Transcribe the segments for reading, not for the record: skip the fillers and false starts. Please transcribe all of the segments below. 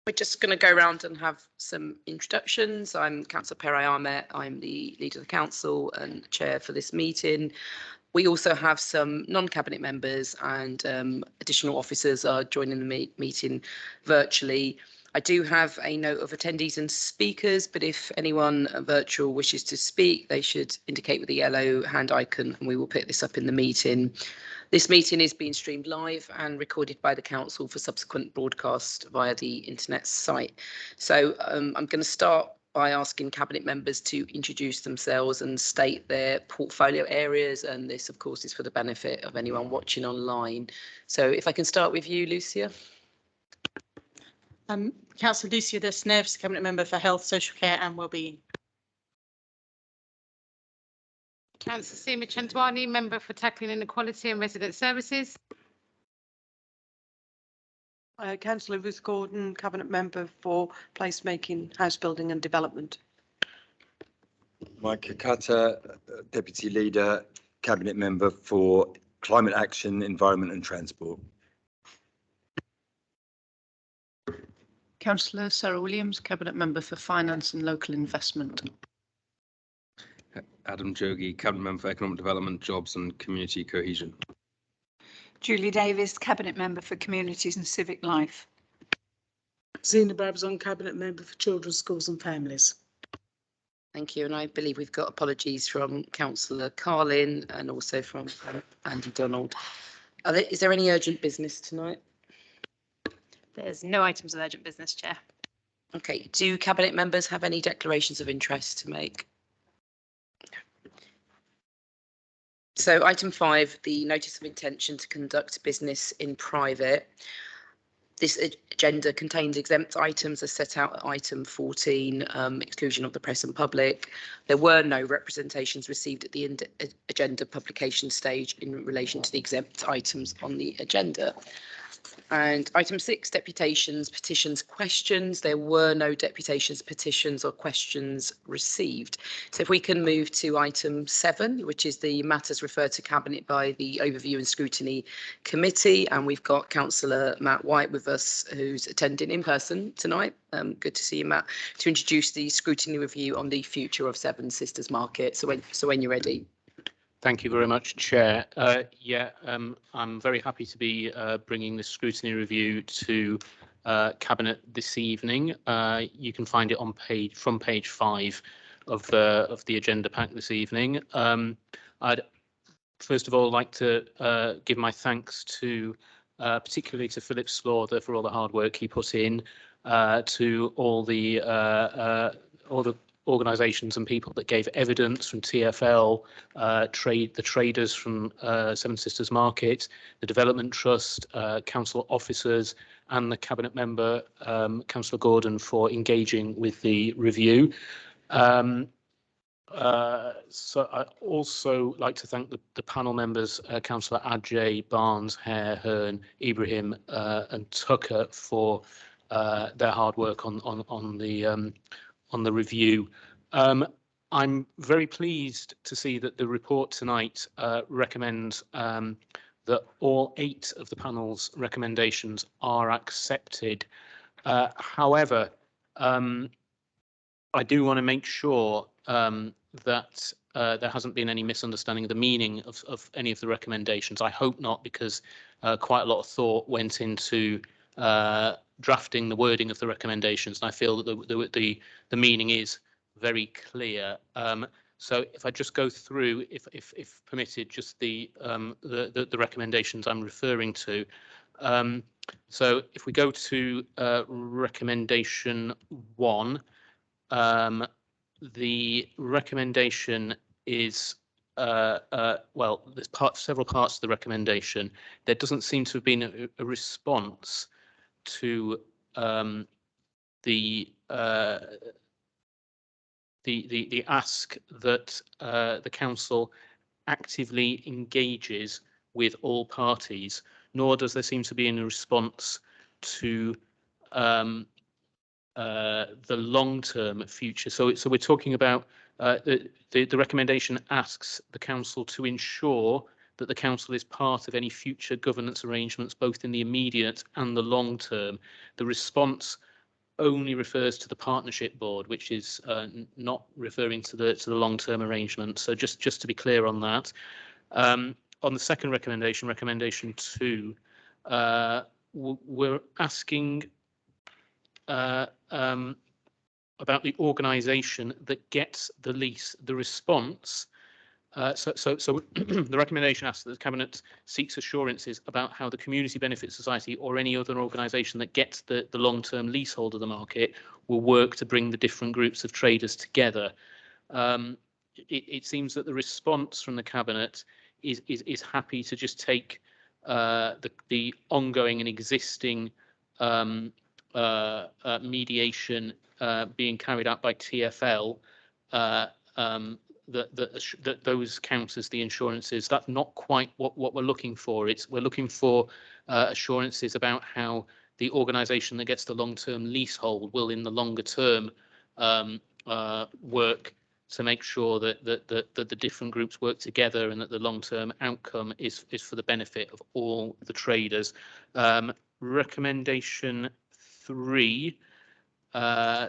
We're just going to go around and have some introductions. I'm Councillor Peri Ahmet. I'm the leader of the council and chair for this meeting. We also have some non-cabinet members and additional officers are joining the meeting virtually. I do have a note of attendees and speakers, but if anyone virtual wishes to speak, they should indicate with the yellow hand icon and we will pick this up in the meeting. This meeting is being streamed live and recorded by the council for subsequent broadcast via the internet site. So I'm going to start by asking cabinet members to introduce themselves and state their portfolio areas, and this of course is for the benefit of anyone watching online. So if I can start with you, Lucia. Councillor Lucia de Sneves, Cabinet Member for Health, Social Care and Wellbeing. Councillor Seema Chandwani, Member for Tackling Inequality and Resident Services. Councillor Ruth Gordon, Cabinet Member for Placemaking, House Building and Development. Mike Kakata, Deputy Leader, Cabinet Member for Climate Action, Environment and Transport. Councillor Sarah Williams, Cabinet Member for Finance and Local Investment. Adam Jogi, Cabinet Member for Economic Development, Jobs and Community Cohesion. Julie Davis, Cabinet Member for Communities and Civic Life. Zina Brabazon, Cabinet Member for Children, Schools and Families. Thank you, and I believe we've got apologies from Councillor Carlin and also from Andy Donald. Is there any urgent business tonight? There's no items of urgent business, Chair. Okay, do Cabinet members have any declarations of interest to make? So item 5, the notice of intention to conduct business in private. This agenda contains exempt items as set out at item 14, exclusion of the press and public. There were no representations received at the agenda publication stage in relation to the exempt items on the agenda. And item 6, deputations, petitions, questions. There were no deputations, petitions or questions received. So if we can move to item 7, which is the matters referred to Cabinet by the Overview and Scrutiny Committee. And we've got Councillor Matt White with us, who's attending in person tonight. Good to see you, Matt, to introduce the scrutiny review on the future of Seven Sisters Market. So when you're ready. Thank you very much, Chair. I'm very happy to be bringing the scrutiny review to Cabinet this evening. You can find it on from page 5 of the agenda pack this evening. I'd first of all like to give my thanks to particularly to Philip Slaughter for all the hard work he put in, to all the organisations and people that gave evidence from TfL, the traders from Seven Sisters Market, the Development Trust, council officers and the Cabinet Member, Councillor Gordon, for engaging with the review. So I also like to thank the panel members, Councillor Adjei, Barnes, Hare, Hearn, Ibrahim and Tucker for their hard work on the review. I'm very pleased to see that the report tonight recommends that all 8 of the panel's recommendations are accepted. However, I do want to make sure that there hasn't been any misunderstanding of the meaning of any of the recommendations. I hope not, because quite a lot of thought went into drafting the wording of the recommendations, and I feel that the meaning is very clear. So if I just go through, if permitted, just the recommendations I'm referring to. So if we go to recommendation 1, the recommendation is well, there's several parts of the recommendation. There doesn't seem to have been a response to the ask that the council actively engages with all parties, nor does there seem to be any response to the long-term future. So we're talking about the recommendation asks the council to ensure that the council is part of any future governance arrangements, both in the immediate and the long term. The response only refers to the partnership board, which is not referring to the long-term arrangement. So just to be clear on that. On the second recommendation, recommendation 2, we're asking about the organisation that gets the lease. The response. So the recommendation asks that the Cabinet seeks assurances about how the Community Benefit Society or any other organisation that gets the long-term leasehold of the market will work to bring the different groups of traders together. It seems that the response from the Cabinet is happy to just take the ongoing and existing mediation being carried out by TfL, that those count as the insurances. That's not quite what we're looking for. We're looking for assurances about how the organisation that gets the long-term leasehold will, in the longer term, work to make sure that the different groups work together and that the long-term outcome is for the benefit of all the traders. Recommendation 3.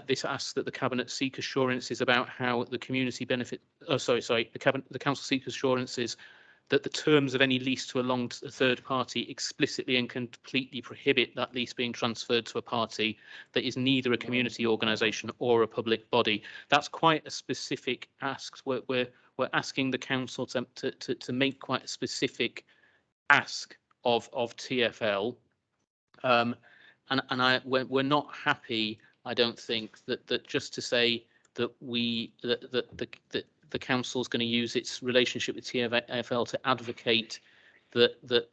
This asks that the Cabinet seek assurances about how the community benefit. The Council seeks assurances that the terms of any lease to a third party explicitly and completely prohibit that lease being transferred to a party that is neither a community organisation or a public body. That's quite a specific ask. We're asking the Council to make quite a specific ask of TfL, and we're not happy. I don't think that just to say that the council is going to use its relationship with TfL to advocate that the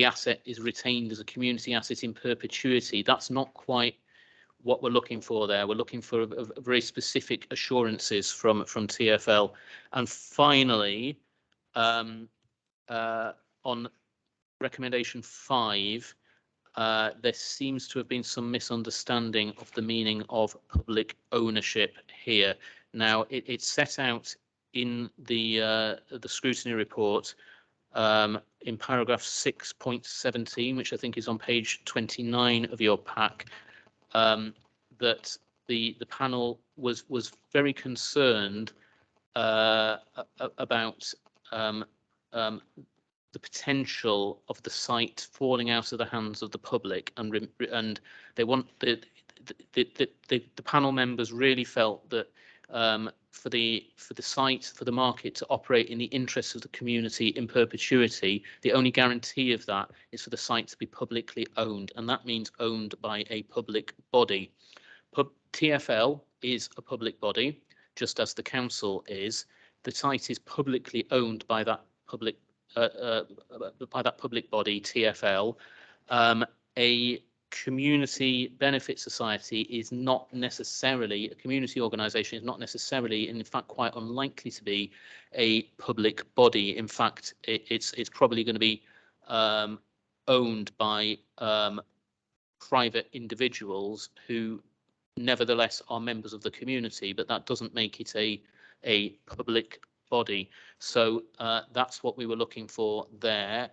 asset is retained as a community asset in perpetuity. That's not quite what we're looking for there. We're looking for a very specific assurances from TfL. And finally, on recommendation 5. There seems to have been some misunderstanding of the meaning of public ownership here. Now, it's set out in the scrutiny report in paragraph 6.17, which I think is on page 29 of your pack, that the panel was very concerned about the potential of the site falling out of the hands of the public, and they want the panel members really felt that for the site, for the market to operate in the interests of the community in perpetuity, the only guarantee of that is for the site to be publicly owned, and that means owned by a public body. TfL is a public body, just as the council is. The site is publicly owned by that public body, TfL. A community benefit society is not necessarily, a community organisation is not necessarily, and in fact quite unlikely to be, a public body. In fact, it's probably going to be owned by private individuals who nevertheless are members of the community, but that doesn't make it a public body. So that's what we were looking for there.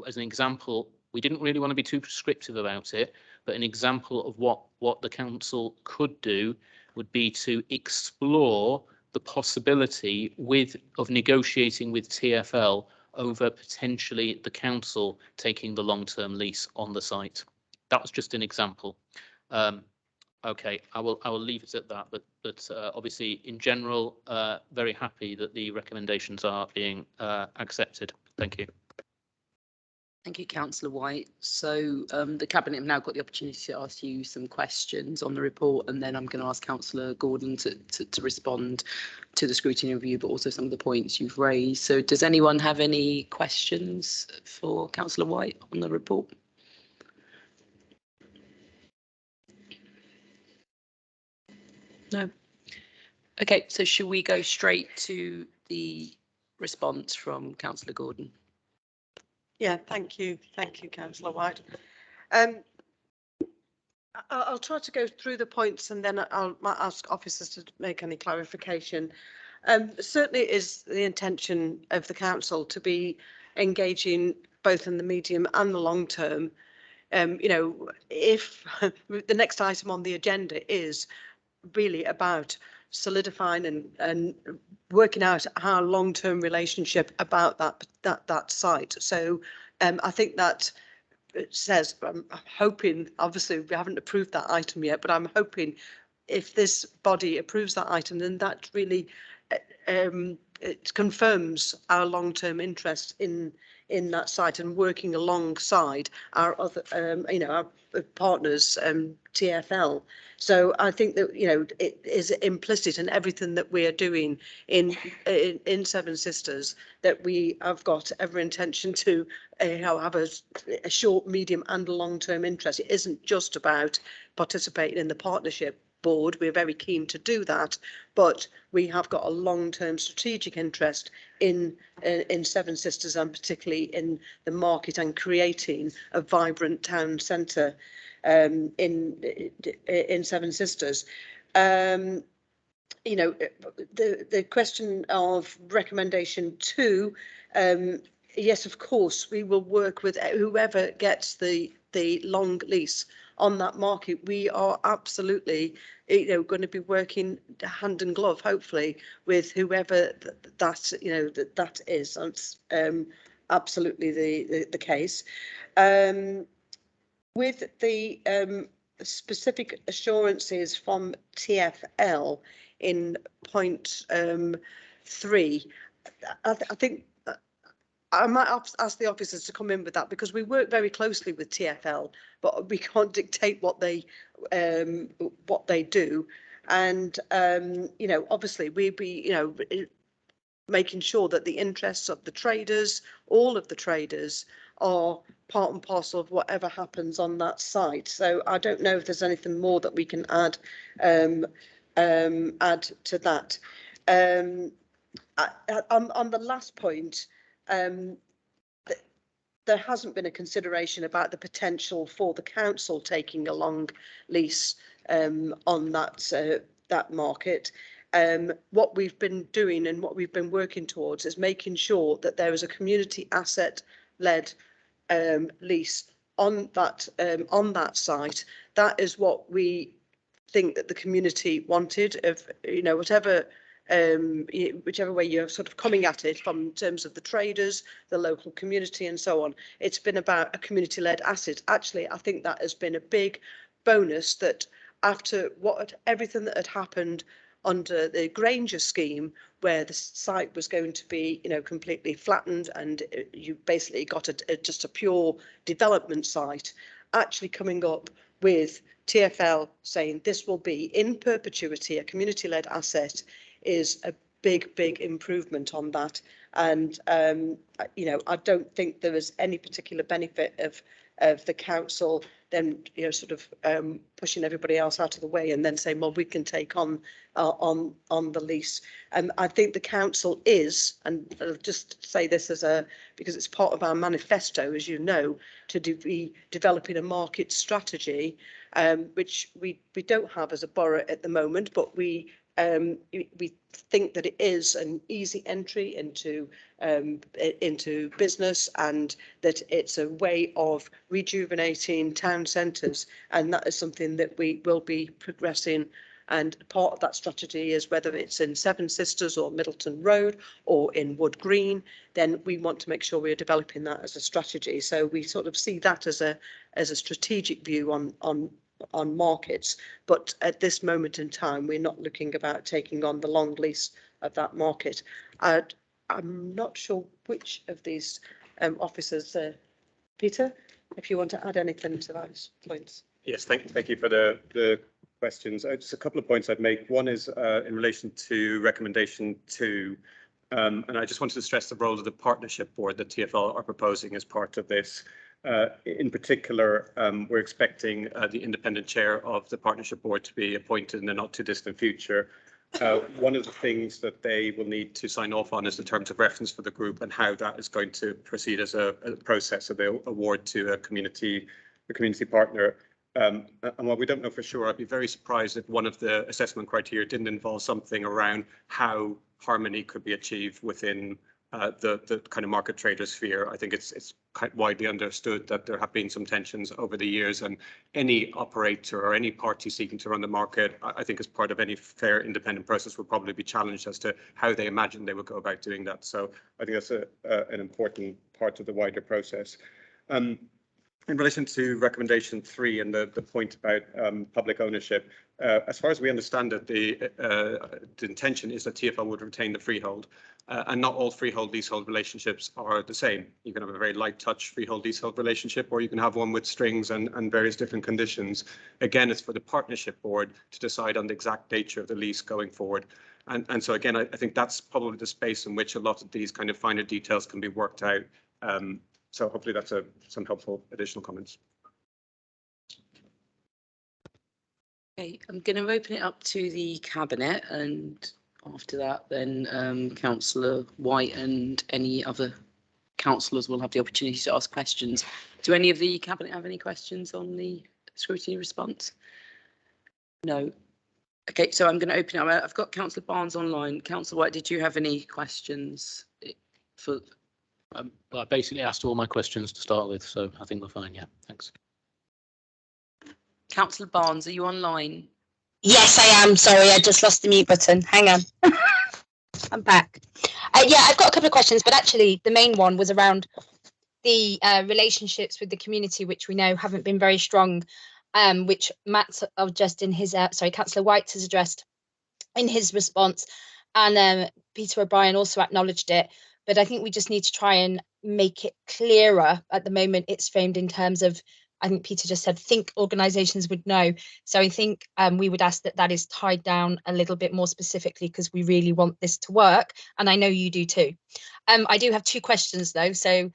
As an example, we didn't really want to be too prescriptive about it, but an example of what the council could do would be to explore the possibility of negotiating with TfL over potentially the council taking the long-term lease on the site. That was just an example. Okay, I will leave it at that, but obviously in general, very happy that the recommendations are being accepted. Thank you. Thank you, Councillor White. So the Cabinet have now got the opportunity to ask you some questions on the report, and then I'm going to ask Councillor Gordon to respond to the scrutiny review, but also some of the points you've raised. So does anyone have any questions for Councillor White on the report? No. Okay, so should we go straight to the response from Councillor Gordon? Yeah, thank you, Councillor White. I'll try to go through the points and then I'll ask officers to make any clarification. Certainly it is the intention of the council to be engaging both in the medium and the long term you know, if the next item on the agenda is really about solidifying and working out our long-term relationship about that site. So I think that it says, I'm hoping, obviously we haven't approved that item yet, but I'm hoping if this body approves that item, then that really it confirms our long-term interest in that site and working alongside our other, you know, our partners, TfL. So I think that, you know, it is implicit in everything that we are doing in Seven Sisters, that we have got every intention to have a short, medium and long-term interest. It isn't just about participating in the partnership board. We're very keen to do that, but we have got a long-term strategic interest in Seven Sisters, and particularly in the market and creating a vibrant town centre in Seven Sisters. You know, the question of recommendation 2, yes, of course, we will work with whoever gets the long lease on that market. We are absolutely, you know, going to be working hand in glove, hopefully, with whoever that, you know, that is. That's absolutely the case. With the specific assurances from TfL in point 3, I think I might ask the officers to come in with that, because we work very closely with TfL, but we can't dictate what they do. And you know, obviously we'd be, you know, making sure that the interests of the traders, all of the traders, are part and parcel of whatever happens on that site. So I don't know if there's anything more that we can add to that. On the last point, there hasn't been a consideration about the potential for the council taking a long lease on that market. What we've been doing and what we've been working towards is making sure that there is a community asset led lease on that site. That is what we think that the community wanted. Of, you know, whichever way you're sort of coming at it, from terms of the traders, the local community and so on, it's been about a community led asset. Actually, I think that has been a big bonus, that after everything that had happened under the Granger scheme, where the site was going to be, you know, completely flattened and you basically got just a pure development site, actually coming up with TfL saying this will be in perpetuity a community-led asset is a big improvement on that. And you know, I don't think there is any particular benefit of the council then, you know, sort of pushing everybody else out of the way and then saying, well, we can take on the lease. And I think the council is, and I'll just say this because it's part of our manifesto, as you know, to be developing a market strategy, which we don't have as a borough at the moment, but we think that it is an easy entry into business, and that it's a way of rejuvenating town centres, and that is something that we will be progressing. And part of that strategy is, whether it's in Seven Sisters or Middleton Road or in Wood Green, then we want to make sure we're developing that as a strategy. So we sort of see that as a strategic view on markets, but at this moment in time we're not looking about taking on the long lease of that market. I'm not sure which of these officers, Peter, if you want to add anything to those points. Yes, thank you for the questions. Just a couple of points I'd make. One is in relation to recommendation 2, and I just wanted to stress the role of the partnership board that TfL are proposing as part of this. In particular, we're expecting the independent chair of the partnership board to be appointed in the not too distant future. One of the things that they will need to sign off on is the terms of reference for the group, and how that is going to proceed as a process of the award to a community partner. And while we don't know for sure, I'd be very surprised if one of the assessment criteria didn't involve something around how harmony could be achieved within the kind of market trader sphere. I think it's quite widely understood that there have been some tensions over the years, and any operator or any party seeking to run the market, I think as part of any fair independent process, will probably be challenged as to how they imagine they would go about doing that. So I think that's an important part of the wider process. In relation to recommendation 3 and the point about public ownership, as far as we understand it, the intention is that TfL would retain the freehold, and not all freehold leasehold relationships are the same. You can have a very light touch freehold leasehold relationship, or you can have one with strings and various different conditions. Again, it's for the partnership board to decide on the exact nature of the lease going forward. And so again, I think that's probably the space in which a lot of these kind of finer details can be worked out. So hopefully that's some helpful additional comments. Okay, I'm going to open it up to the Cabinet, and after that then Councillor White and any other councillors will have the opportunity to ask questions. Do any of the Cabinet have any questions on the scrutiny response? No. Okay, so I'm going to open it up. I've got Councillor Barnes online. Councillor White, did you have any questions for? I basically asked all my questions to start with, so I think we're fine. Yeah, thanks. Councillor Barnes, are you online? Yes, I am. Sorry, I just lost the mute button. Hang on. I'm back. Yeah, I've got a couple of questions, but actually the main one was around the relationships with the community, which we know haven't been very strong, which Matt's just in his, Councillor White has addressed in his response, and Peter O'Brien also acknowledged it. But I think we just need to try and make it clearer. At the moment, it's framed in terms of, I think Peter just said, think organisations would know. So I think we would ask that that is tied down a little bit more specifically, because we really want this to work. And I know you do too. I do have 2 questions though. So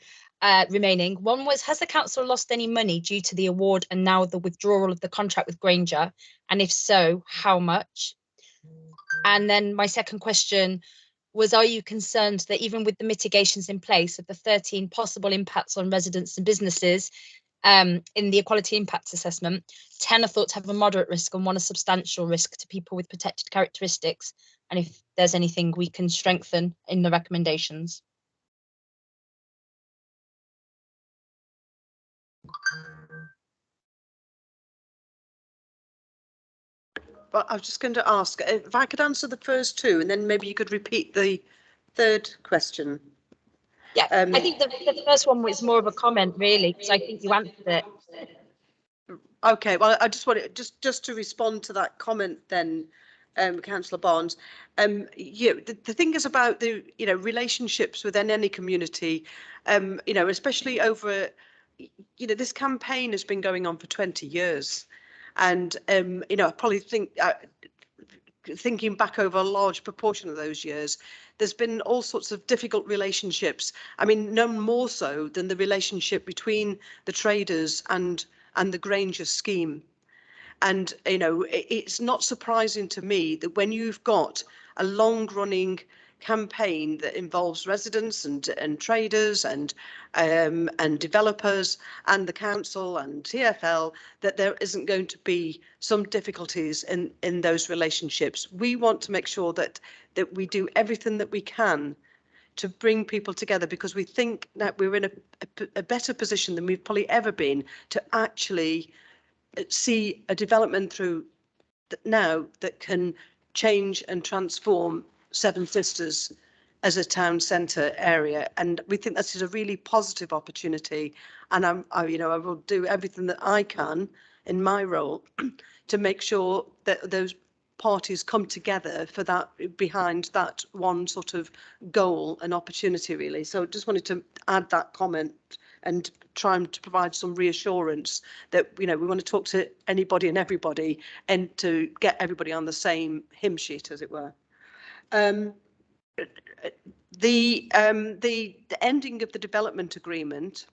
remaining. One was, has the council lost any money due to the award and now the withdrawal of the contract with Grainger? And if so, how much? And then my second question was, are you concerned that even with the mitigations in place of the 13 possible impacts on residents and businesses in the equality impacts assessment, 10 are thought to have a moderate risk and 1 a substantial risk to people with protected characteristics? And if there's anything we can strengthen in the recommendations. But I was just going to ask if I could answer the first 2, and then maybe you could repeat the third question. Yeah, I think the first one was more of a comment, really, because I think you answered it. Okay, well, I just wanted just to respond to that comment then, Councillor Barnes. Yeah, the thing is about the relationships within any community, especially over, this campaign has been going on for 20 years. And, I probably think, thinking back over a large proportion of those years, there's been all sorts of difficult relationships. I mean, none more so than the relationship between the traders and the Grainger scheme. And, it's not surprising to me that when you've got a long running campaign that involves residents and traders and developers and the council and TfL, that there isn't going to be some difficulties in those relationships. We want to make sure that we do everything that we can to bring people together, because we think that we're in a better position than we've probably ever been to actually see a development through now that can change and transform Seven Sisters as a town centre area, and we think this is a really positive opportunity. And I will do everything that I can in my role to make sure that those parties come together for that, behind that one sort of goal and opportunity, really. So just wanted to add that comment and trying to provide some reassurance that we want to talk to anybody and everybody and to get everybody on the same hymn sheet, as it were. The ending of the development agreement,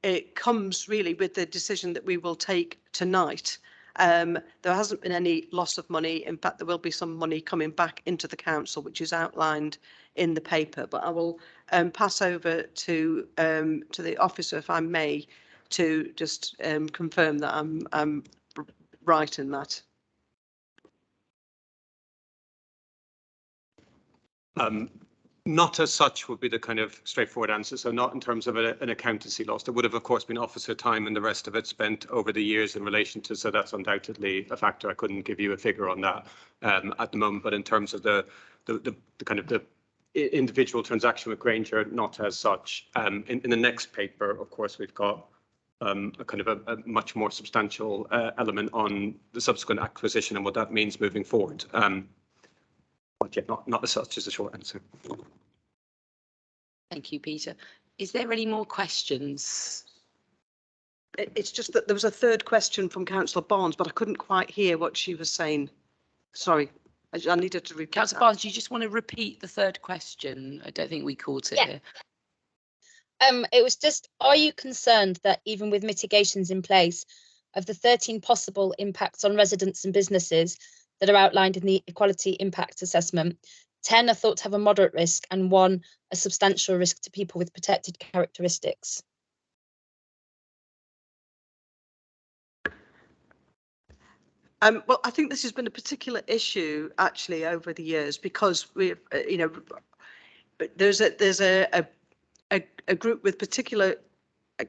it comes really with the decision that we will take tonight. There hasn't been any loss of money. In fact, there will be some money coming back into the council, which is outlined in the paper. But I will pass over to the officer, if I may, to just confirm that I'm right in that. Not as such would be the kind of straightforward answer. So not in terms of an accountancy loss. There would have, of course, been officer time and the rest of it spent over the years in relation to, so that's undoubtedly a factor. I couldn't give you a figure on that at the moment, but in terms of the kind of the individual transaction with Grainger, not as such. In the next paper, of course, we've got a kind of a much more substantial element on the subsequent acquisition and what that means moving forward. But yeah, not as such is the short answer. Thank you, Peter. Is there any more questions? It's just that there was a third question from Councillor Barnes, but I couldn't quite hear what she was saying. Sorry, I needed to repeat. Councillor Barnes, do you just want to repeat the third question? I don't think we caught it here. It was just, are you concerned that even with mitigations in place, of the 13 possible impacts on residents and businesses that are outlined in the Equality Impact Assessment, 10 are thought to have a moderate risk and 1 a substantial risk to people with protected characteristics? Well, I think this has been a particular issue actually over the years because we, you know, there's a group with particular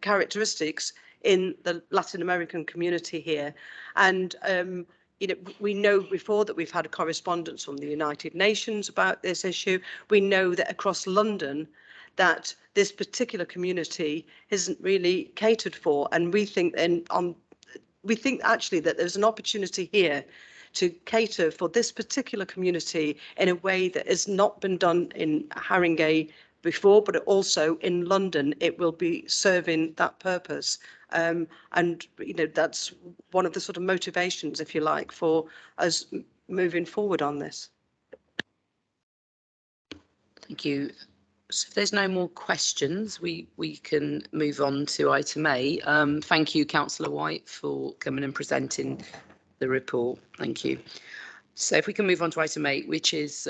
characteristics in the Latin American community here, and you know, we know before that we've had a correspondence from the United Nations about this issue. We know that across London that this particular community isn't really catered for, and we think we think actually that there's an opportunity here to cater for this particular community in a way that has not been done in Haringey before, but also in London it will be serving that purpose. And you know, that's one of the sort of motivations, if you like, for us moving forward on this. Thank you. So if there's no more questions, we can move on to item A. Thank you, Councillor White, for coming and presenting the report. Thank you. So if we can move on to item 8, which is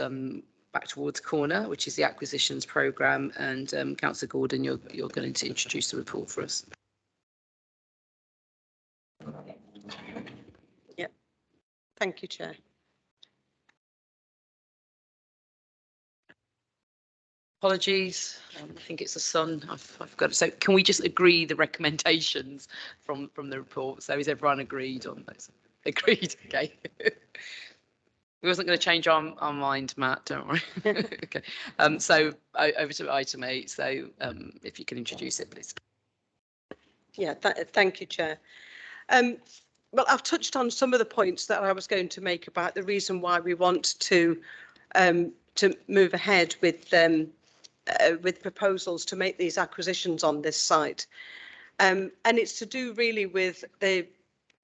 back towards corner, which is the acquisitions programme, and Councillor Gordon, you're going to introduce the report for us. Yeah, thank you, Chair. Apologies, I think it's the sun. I've got it. So can we just agree the recommendations from the report? So is everyone agreed on those? Agreed, okay. We wasn't going to change our mind, Matt, don't worry. Okay, so over to item 8. So if you can introduce it, please. Yeah, thank you, Chair. Well, I've touched on some of the points that I was going to make about the reason why we want to move ahead with proposals to make these acquisitions on this site. And it's to do really with the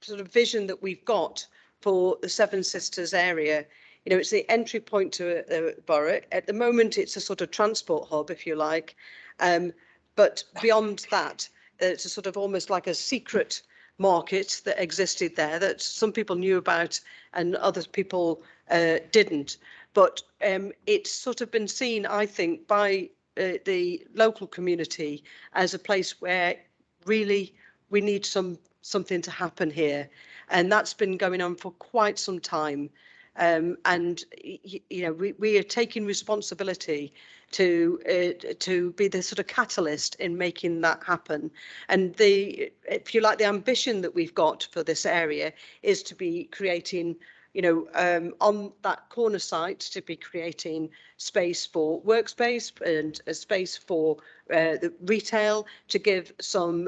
sort of vision that we've got for the Seven Sisters area. You know, it's the entry point to the borough. At the moment, it's a sort of transport hub, if you like. But beyond that, it's a sort of almost like a secret market that existed there that some people knew about and other people didn't. But it's sort of been seen, I think, by the local community as a place where really we need something to happen here. And that's been going on for quite some time. And, you know, we are taking responsibility to be the sort of catalyst in making that happen. And if you like, the ambition that we've got for this area is to be creating, you know, on that corner site, to be creating space for workspace and a space for the retail, to give some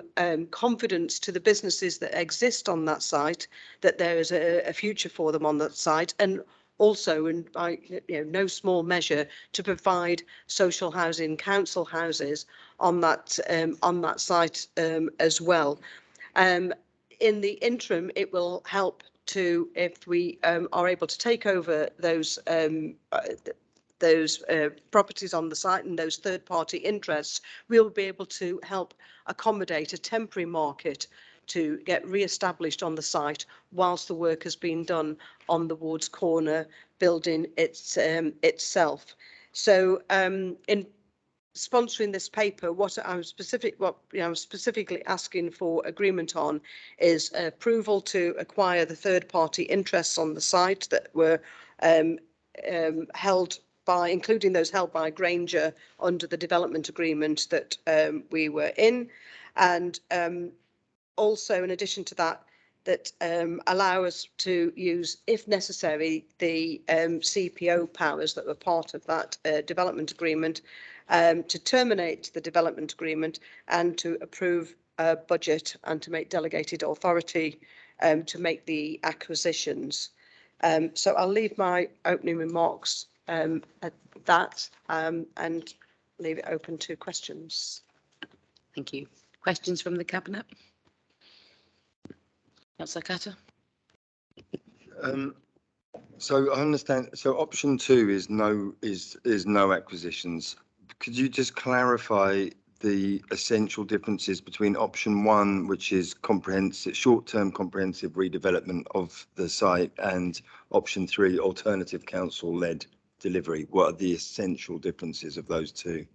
confidence to the businesses that exist on that site, that there is a future for them on that site, and also, and by no small measure, to provide social housing, council houses on that site as well. In the interim, it will help to, if we are able to take over those properties on the site and those third-party interests, we'll be able to help accommodate a temporary market to get re-established on the site whilst the work has been done on the Wards Corner building itself. So in sponsoring this paper, what I'm specifically asking for agreement on is approval to acquire the third-party interests on the site that were held by, including those held by Granger under the development agreement that we were in, and also in addition to that, that allow us to use, if necessary, the CPO powers that were part of that development agreement, to terminate the development agreement and to approve a budget and to make delegated authority to make the acquisitions. So I'll leave my opening remarks at that and leave it open to questions. Thank you. Questions from the Cabinet? Councillor Cutter? So I understand. So option 2 is no acquisitions. Could you just clarify the essential differences between option 1, which is comprehensive, short-term comprehensive redevelopment of the site, and option 3, alternative council-led delivery? What are the essential differences of those two?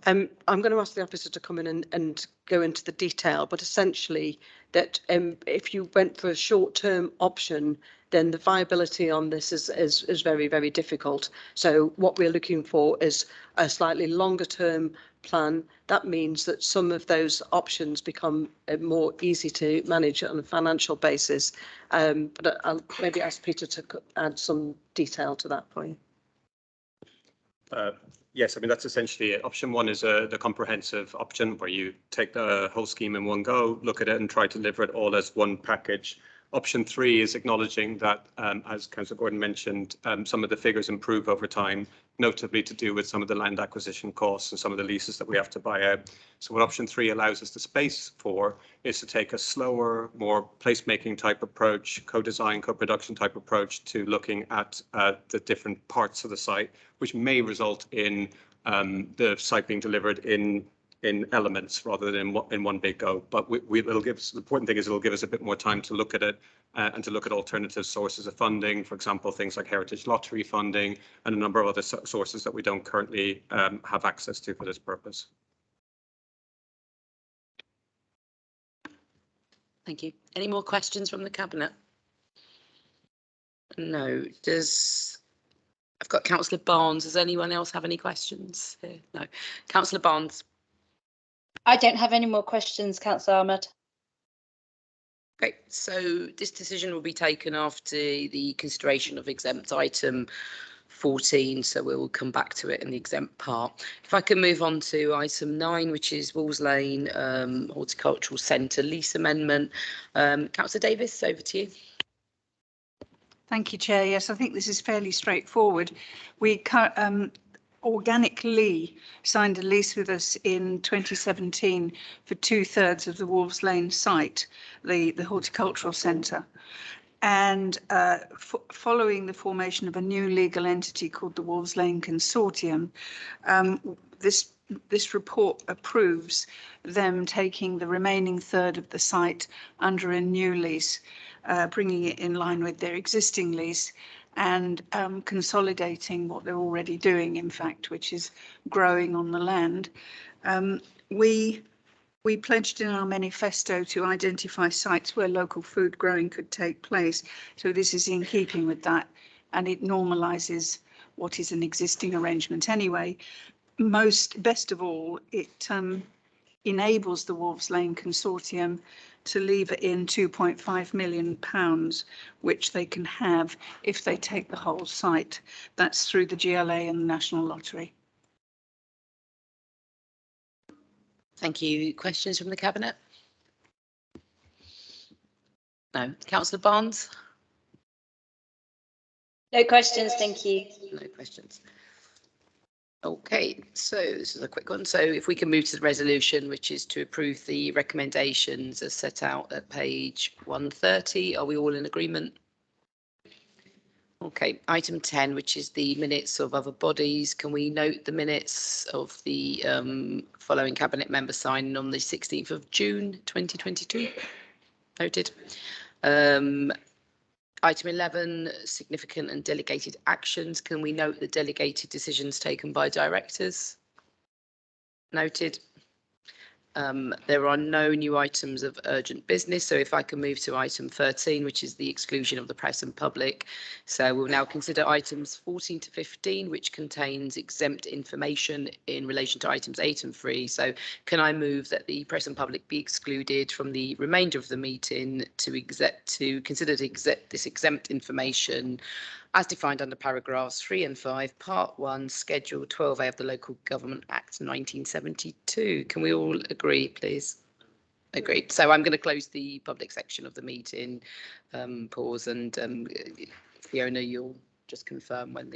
I'm going to ask the officer to come in and go into the detail, but essentially that if you went for a short-term option, then the viability on this is very, very difficult. So what we're looking for is a slightly longer-term plan. That means that some of those options become more easy to manage on a financial basis. But I'll maybe ask Peter to add some detail to that for you. Yes, I mean, that's essentially it. Option 1 is the comprehensive option where you take the whole scheme in one go, look at it and try to deliver it all as one package. Option 3 is acknowledging that, as Councillor Gordon mentioned, some of the figures improve over time, notably to do with some of the land acquisition costs and some of the leases that we have to buy out. So what option 3 allows us the space for is to take a slower, more placemaking type approach, co-design, co-production type approach to looking at the different parts of the site, which may result in the site being delivered in elements rather than in one big go. But it'll give us, the important thing is it'll give us a bit more time to look at it and to look at alternative sources of funding, for example, things like Heritage Lottery funding and a number of other sources that we don't currently have access to for this purpose. Thank you. Any more questions from the Cabinet? No. I've got Councillor Barnes. Does anyone else have any questions here? No. Councillor Barnes. I don't have any more questions, Councillor Ahmed. Great. So this decision will be taken after the consideration of exempt item 14. So we will come back to it in the exempt part. If I can move on to item 9, which is Wolves Lane Horticultural Centre lease amendment. Councillor Davis, over to you. Thank you, Chair. Yes, I think this is fairly straightforward. We organically signed a lease with us in 2017 for 2/3 of the Wolves Lane site, the horticultural centre. And following the formation of a new legal entity called the Wolves Lane Consortium, this report approves them taking the remaining third of the site under a new lease, bringing it in line with their existing lease and consolidating what they're already doing, in fact, which is growing on the land. We pledged in our manifesto to identify sites where local food growing could take place. So this is in keeping with that, and it normalises what is an existing arrangement anyway. Best of all, it enables the Wolves Lane Consortium to lever in £2.5 million, which they can have if they take the whole site. That's through the GLA and the National Lottery. Thank you. Questions from the Cabinet? No. Councillor Barnes? No questions, thank you. No questions. Okay, so this is a quick one. So if we can move to the resolution, which is to approve the recommendations as set out at page 130. Are we all in agreement? Okay, item 10, which is the minutes of other bodies. Can we note the minutes of the following Cabinet member signing on the 16th of June 2022? Noted. Item 11, significant and delegated actions. Can we note the delegated decisions taken by directors? Noted. There are no new items of urgent business. So if I can move to item 13, which is the exclusion of the press and public. So we'll now consider items 14 to 15, which contains exempt information in relation to items 8 and 3. So can I move that the press and public be excluded from the remainder of the meeting to consider this exempt information as defined under paragraphs 3 and 5, part 1, schedule 12A of the Local Government Act 1972. Can we all agree, please? Agreed. So I'm going to close the public section of the meeting, pause, and Fiona, you'll just confirm when the